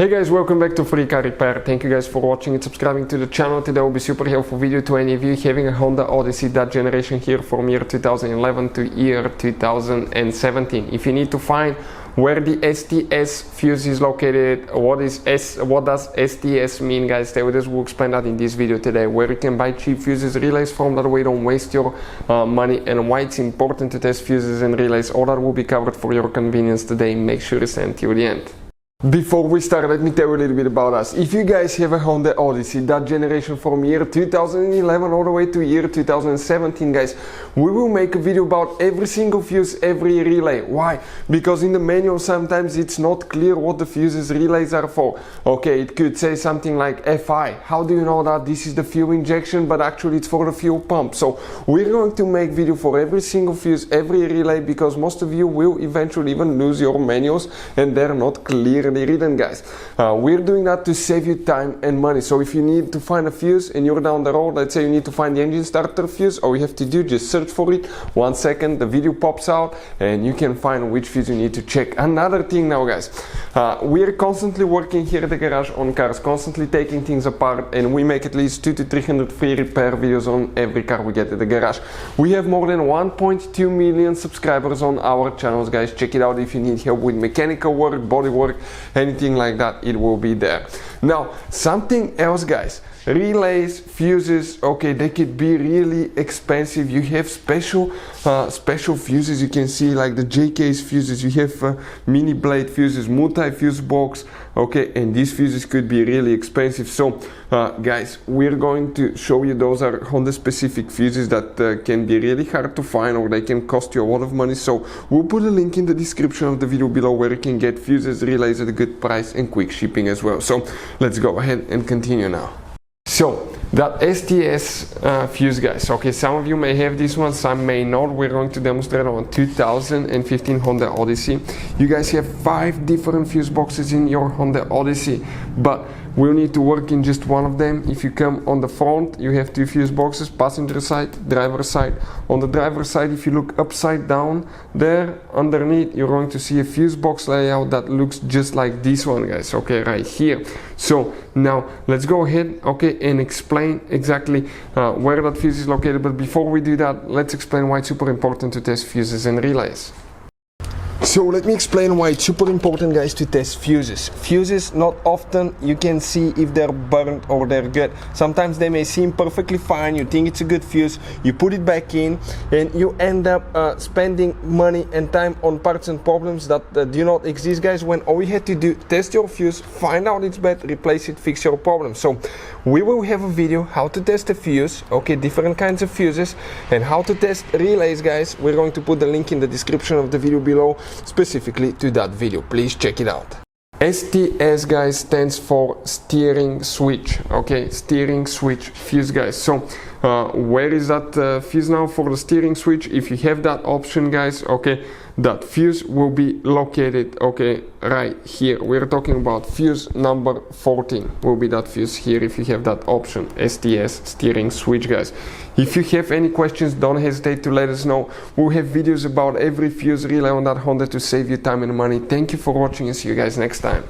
Hey guys, welcome back to Free Car Repair. Thank you guys for watching and subscribing to the channel. Today will be super helpful video to any of you having a Honda Odyssey that generation here from year 2011 to year 2017. If you need to find where the STS fuse is located, what does STS mean, guys, we'll explain that in this video today, where you can buy cheap fuses relays from, that way you don't waste your money, and why it's important to test fuses and relays. All that will be covered for your convenience today. Make sure to stay until the end. Before we start, let me tell you a little bit about us. If you guys have a Honda Odyssey, that generation from year 2011 all the way to year 2017, guys, we will make a video about every single fuse, every relay. Why? Because in the manual sometimes it's not clear what the fuses relays are for. Okay, it could say something like FI. How do you know that this is the fuel injection, but actually it's for the fuel pump? So we're going to make video for every single fuse, every relay, because most of you will eventually even lose your manuals and they're not clear written, guys. We're doing that to save you time and money. So if you need to find a fuse and you're down the road, let's say you need to find the engine starter fuse, all you have to do, just search for it. 1 second, the video pops out and you can find which fuse you need to check. Another thing now, guys, we're constantly working here at the garage on cars, constantly taking things apart, and we make at least 200 to 300 free repair videos on every car we get at the garage. We have more than 1.2 million subscribers on our channels, guys. Check it out if you need help with mechanical work, body work, anything like that, it will be there. Now, something else, guys, relays, fuses, okay, they could be really expensive. You have special fuses, you can see, like the JK's fuses, you have mini blade fuses, multi-fuse box, okay, and these fuses could be really expensive. So guys, we're going to show you, those are Honda specific fuses that can be really hard to find, or they can cost you a lot of money. So we'll put a link in the description of the video below where you can get fuses, relays at a good price and quick shipping as well. So let's go ahead and continue now. So that STS fuse, guys, okay, some of you may have this one, some may not. We're going to demonstrate on 2015 Honda Odyssey. You guys have 5 different fuse boxes in your Honda Odyssey, but we'll need to work in just one of them. If you come on the front, you have 2 fuse boxes, passenger side, driver side. On the driver side, if you look upside down there underneath, you're going to see a fuse box layout that looks just like this one, guys, okay, right here. So now let's go ahead, okay, and explain exactly where that fuse is located. But before we do that, let's explain why it's super important to test fuses and relays. So let me explain why it's super important, guys, to test fuses. Fuses, not often you can see if they're burnt or they're good. Sometimes they may seem perfectly fine, you think it's a good fuse, you put it back in, and you end up spending money and time on parts and problems that do not exist, guys, when all you had to do, test your fuse, find out it's bad, replace it, fix your problem. So we will have a video how to test a fuse, okay, different kinds of fuses, and how to test relays, guys. We're going to put the link in the description of the video below, specifically to that video. Please check it out. STS, guys, stands for steering switch, okay, steering switch fuse, guys. So where is that fuse now for the steering switch? If you have that option, guys, okay, that fuse will be located, okay, right here. We're talking about fuse number 14 will be that fuse here if you have that option, STS steering switch, guys. If you have any questions, don't hesitate to let us know. We'll have videos about every fuse relay on that Honda to save you time and money. Thank you for watching and see you guys next time.